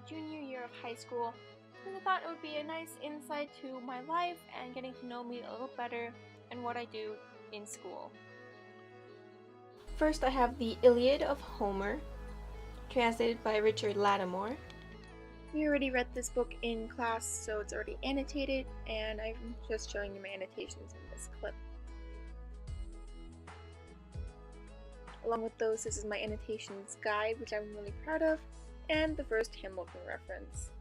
junior year of high school because I thought it would be a nice insight to my life and getting to know me a little better and what I do in school. First, I have the Iliad of Homer, translated by Richard Lattimore. We already read this book in class, so it's already annotated, and I'm just showing you my annotations in this clip. Along with those, this is my annotations guide, which I'm really proud of, and the first Hamilton reference.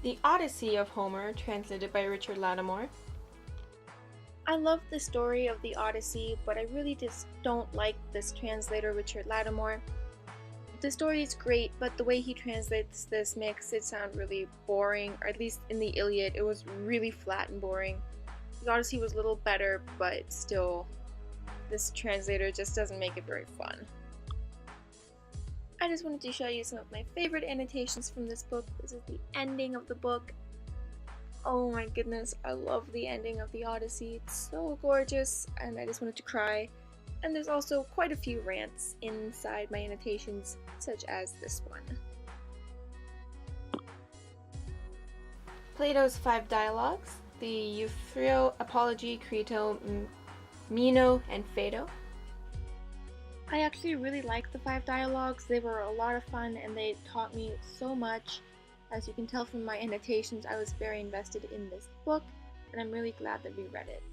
The Odyssey of Homer, translated by Richard Lattimore. I love the story of the Odyssey, but I really just don't like this translator, Richard Lattimore. The story is great, but the way he translates this makes it sound really boring, or at least in the Iliad, it was really flat and boring. The Odyssey was a little better, but still, this translator just doesn't make it very fun. I just wanted to show you some of my favorite annotations from this book. This is the ending of the book. Oh my goodness, I love the ending of the Odyssey. It's so gorgeous, and I just wanted to cry. And there's also quite a few rants inside my annotations, such as this one. Plato's 5 Dialogues, the Euthyphro, Apology, Crito, Meno, and Phaedo. I actually really liked the 5 dialogues. They were a lot of fun and they taught me so much. As you can tell from my annotations, I was very invested in this book, and I'm really glad that we read it.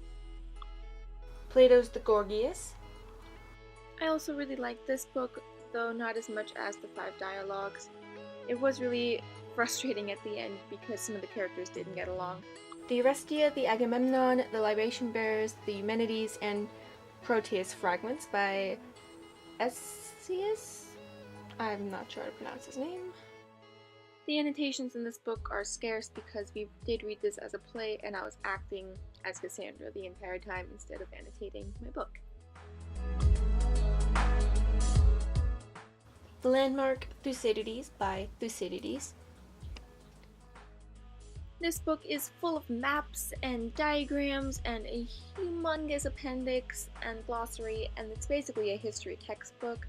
Plato's The Gorgias. I also really liked this book, though not as much as the 5 dialogues. It was really frustrating at the end because some of the characters didn't get along. The Orestia, the Agamemnon, the Libation Bearers, the Eumenides, and Proteus fragments by Esius? I'm not sure how to pronounce his name. The annotations in this book are scarce because we did read this as a play and I was acting as Cassandra the entire time instead of annotating my book. The Landmark Thucydides by Thucydides. This book is full of maps and diagrams and a humongous appendix and glossary, and it's basically a history textbook,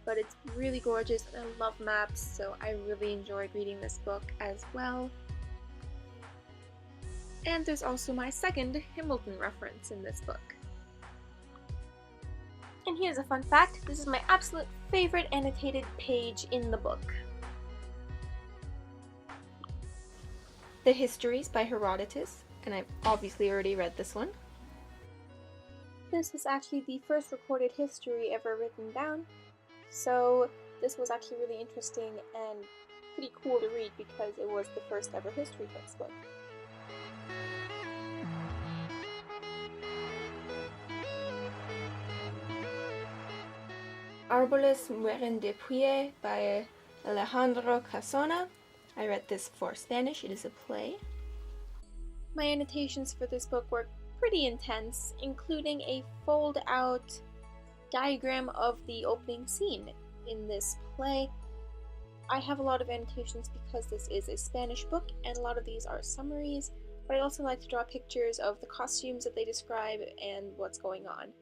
but it's really gorgeous and I love maps, so I really enjoyed reading this book as well. And there's also my second Hamilton reference in this book. And here's a fun fact, this is my absolute favorite annotated page in the book. The Histories by Herodotus, and I've obviously already read this one. This was actually the first recorded history ever written down, so this was actually really interesting and pretty cool to read because it was the first ever history textbook. Árboles mueren de pie by Alejandro Casona. I read this for Spanish, it is a play. My annotations for this book were pretty intense, including a fold-out diagram of the opening scene in this play. I have a lot of annotations because this is a Spanish book, and a lot of these are summaries, but I also like to draw pictures of the costumes that they describe and what's going on.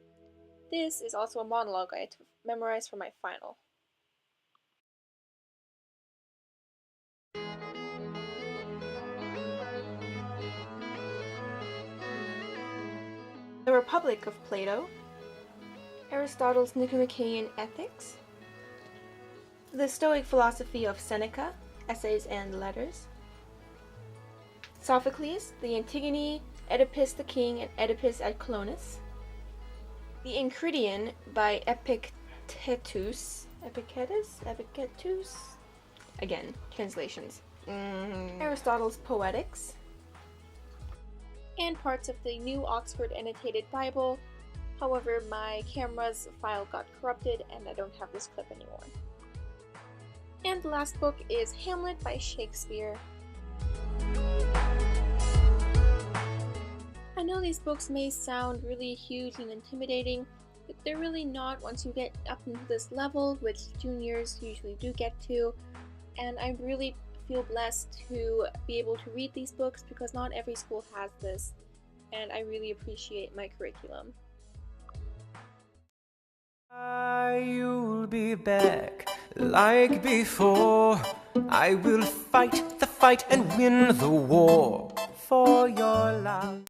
This is also a monologue I had to memorize for my final. The Republic of Plato, Aristotle's Nicomachean Ethics, The Stoic Philosophy of Seneca, Essays and Letters, Sophocles, the Antigone, Oedipus the King, and Oedipus at Colonus, The Enchiridion by Epictetus, again, translations, Aristotle's Poetics, and parts of the New Oxford Annotated Bible. However, my camera's file got corrupted and I don't have this clip anymore. And the last book is Hamlet by Shakespeare. I know these books may sound really huge and intimidating, but they're really not once you get up into this level, which juniors usually do get to, and I really feel blessed to be able to read these books because not every school has this, and I really appreciate my curriculum. You'll be be back like before. I will fight the fight and win the war for your love.